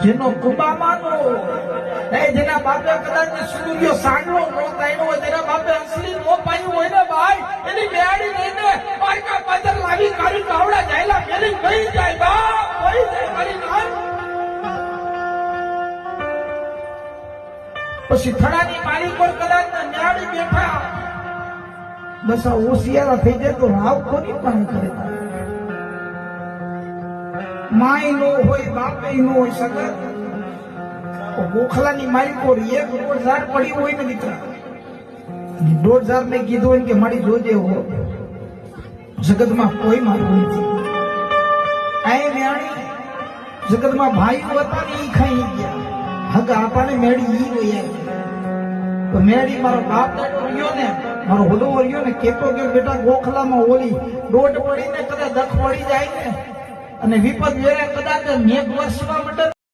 જેનો કુબામાનો જેના બાપે કદાચ સૂર્ય સાંડલો નો કાઢ્યો હોય, જેના બાપે અસલી નો પાયું હોય ને ભાઈ, એની બેડી લઈને પારકા પાદર લાવી કાઢી કાવડા જાયલા મેલી ગઈ જાય બાપ, ગઈ જાય મારી નામ. પછી થડાની મારી પર કદાચ ન્યાડી બેઠા, બસ આ હોશિયારા થઈ જાય તો રાવ કોની પાણી કરે. માય નો હોય, બાપે નો હોય, સગર ગોખલાની મારી પર 1,000 પડી હોય ને દીકરા, 1,000 ને કીધું હોય કે મારી જોજે હો, જગતમાં કોઈ મારું નથી. આ મેણી જગતમાં ભાઈ હતા ને ઈ ખાઈ ગયા, હગ આપાને મેળી ઈ હોય. તો મેળી મારો બાપ રહ્યો ને, મારો હોદો રહ્યો ને, કેતો કે બેટા ગોખલામાં ઓલી દોઢ પડીને કદાચ દખ પડી જાય ને, અને વિપત વેરા કદાચ 1 વર્ષમાં મટે